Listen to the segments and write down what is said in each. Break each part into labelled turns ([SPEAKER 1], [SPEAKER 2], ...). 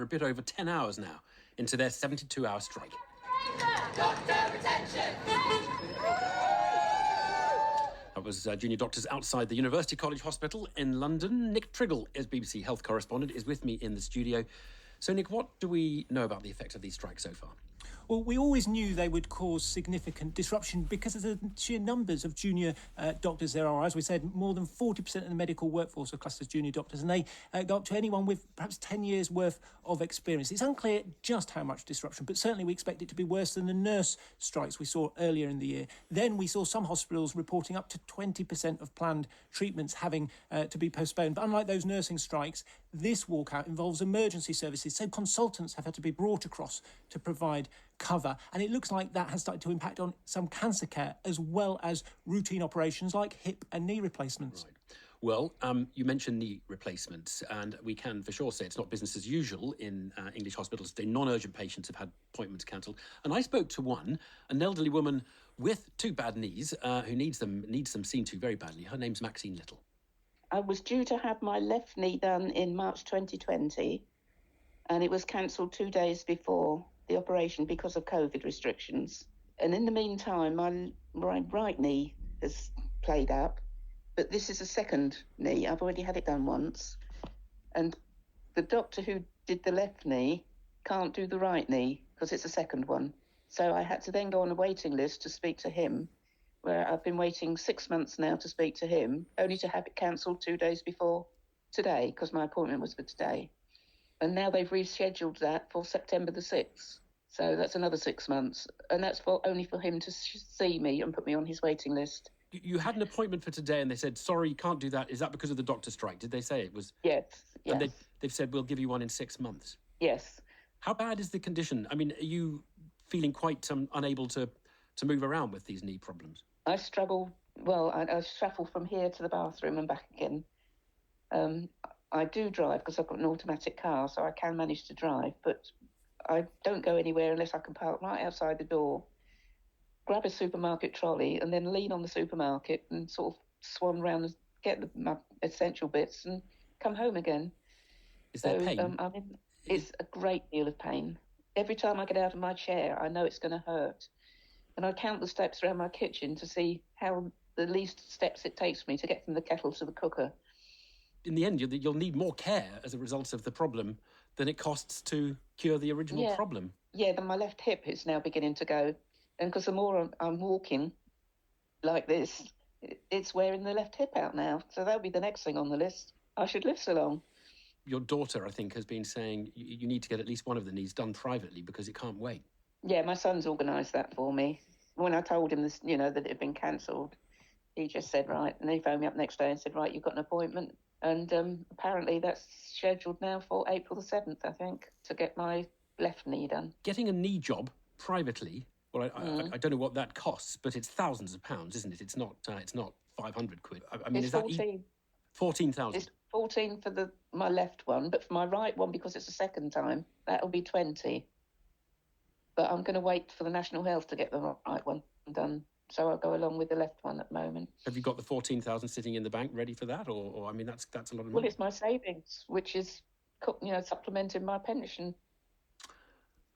[SPEAKER 1] a bit over 10 hours now into their 72-hour strike.
[SPEAKER 2] Doctor retention!
[SPEAKER 1] That was junior doctors outside the University College Hospital in London. Nick Triggle, as BBC Health correspondent, is with me in the studio. So, Nick, what do we know about the effects of these strikes so far?
[SPEAKER 3] Well, we always knew they would cause significant disruption because of the sheer numbers of junior doctors there are. As we said, more than 40% of the medical workforce are classed as junior doctors, and they go up to anyone with perhaps 10 years' worth of experience. It's unclear just how much disruption, but certainly we expect it to be worse than the nurse strikes we saw earlier in the year. Then we saw some hospitals reporting up to 20% of planned treatments having to be postponed. But unlike those nursing strikes, this walkout involves emergency services, so consultants have had to be brought across to provide cover, and it looks like that has started to impact on some cancer care as well as routine operations like hip and knee replacements.
[SPEAKER 1] Right. Well, you mentioned knee replacements, and we can for sure say it's not business as usual in English hospitals today. Non-urgent patients have had appointments cancelled, and I spoke to an elderly woman with two bad knees who needs them seen to very badly. Her name's Maxine Little.
[SPEAKER 4] I was due to have my left knee done in March 2020, and it was cancelled 2 days before the operation because of COVID restrictions. And in the meantime, my right knee has played up, but this is a second knee. I've already had it done once. And the doctor who did the left knee can't do the right knee because it's a second one. So I had to then go on a waiting list to speak to him, where I've been waiting 6 months now to speak to him, only to have it cancelled 2 days before today because my appointment was for today. And now they've rescheduled that for September the 6th. So that's another 6 months. And that's only for him to see me and put me on his waiting list.
[SPEAKER 1] You had an appointment for today and they said, sorry, you can't do that. Is that because of the doctor strike? Did they say it was?
[SPEAKER 4] Yes.
[SPEAKER 1] And they've said, we'll give you one in 6 months.
[SPEAKER 4] Yes.
[SPEAKER 1] How bad is the condition? I mean, are you feeling quite unable to move around with these knee problems?
[SPEAKER 4] I struggle. Well, I shuffle from here to the bathroom and back again. I do drive because I've got an automatic car, so I can manage to drive, but I don't go anywhere unless I can park right outside the door, grab a supermarket trolley and then lean on the supermarket and sort of swan round and get my essential bits and come home again.
[SPEAKER 1] Is there pain?
[SPEAKER 4] It's a great deal of pain. Every time I get out of my chair, I know it's going to hurt. And I count the steps around my kitchen to see how the least steps it takes me to get from the kettle to the cooker.
[SPEAKER 1] In the end, you'll need more care as a result of the problem than it costs to cure the original problem.
[SPEAKER 4] Yeah, then my left hip is now beginning to go. And because the more I'm walking like this, it's wearing the left hip out now. So that'll be the next thing on the list. I should live so long.
[SPEAKER 1] Your daughter, I think, has been saying you need to get at least one of the knees done privately because it can't wait.
[SPEAKER 4] Yeah, my son's organised that for me. When I told him this, that it had been cancelled, he just said, right. And he phoned me up next day and said, right, you've got an appointment. And apparently that's scheduled now for April the 7th, I think, to get my left knee done.
[SPEAKER 1] Getting a knee job privately, well, I don't know what that costs, but it's thousands of pounds, isn't it? It's not 500 quid. I mean,
[SPEAKER 4] it's
[SPEAKER 1] is that
[SPEAKER 4] 14.
[SPEAKER 1] 14,000?
[SPEAKER 4] It's 14 for my left one, but for my right one, because it's the second time, that'll be 20. But I'm going to wait for the National Health to get the right one done. So I'll go along with the left one at the moment.
[SPEAKER 1] Have you got the 14,000 sitting in the bank ready for that? Or I mean, that's a lot of money.
[SPEAKER 4] Well, it's my savings, which is, supplementing my pension.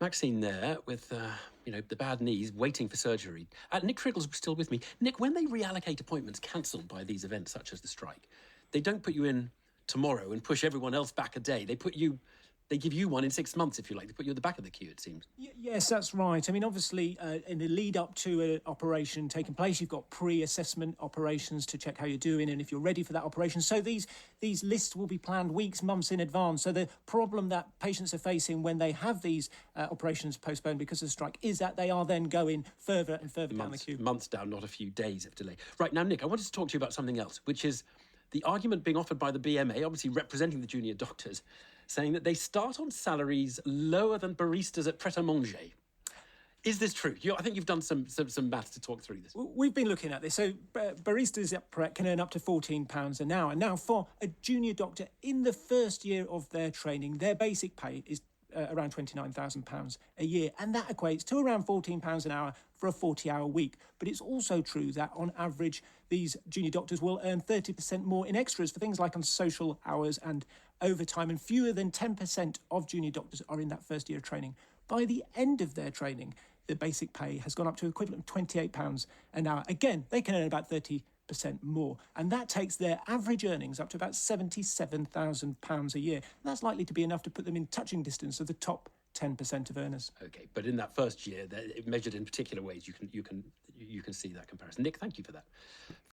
[SPEAKER 1] Maxine there with, the bad knees, waiting for surgery. Nick Triggle's still with me. Nick, when they reallocate appointments cancelled by these events such as the strike, they don't put you in tomorrow and push everyone else back a day. They give you one in 6 months, if you like. They put you at the back of the queue, it seems.
[SPEAKER 3] Yes, that's right. I mean, obviously, in the lead up to an operation taking place, you've got pre-assessment operations to check how you're doing and if you're ready for that operation. So these lists will be planned weeks, months in advance. So the problem that patients are facing when they have these operations postponed because of the strike is that they are then going further and further down the queue.
[SPEAKER 1] Months down, not a few days of delay. Right, now, Nick, I wanted to talk to you about something else, which is the argument being offered by the BMA, obviously representing the junior doctors, saying that they start on salaries lower than baristas at Pret-a-Manger. Is this true? I think you've done some maths to talk through this.
[SPEAKER 3] We've been looking at this. So baristas at Pret can earn up to £14 an hour. Now, for a junior doctor in the first year of their training, their basic pay is around £29,000 a year, and that equates to around £14 an hour for a 40-hour week. But it's also true that on average these junior doctors will earn 30% more in extras for things like on social hours and overtime, and fewer than 10% of junior doctors are in that first year of training. By the end of their training, the basic pay has gone up to equivalent of £28 an hour. Again, they can earn about 30% more, and that takes their average earnings up to about £77,000 a year. And that's likely to be enough to put them in touching distance of the top 10% of earners.
[SPEAKER 1] Okay, but in that first year, measured in particular ways, you can see that comparison. Nick, thank you for that.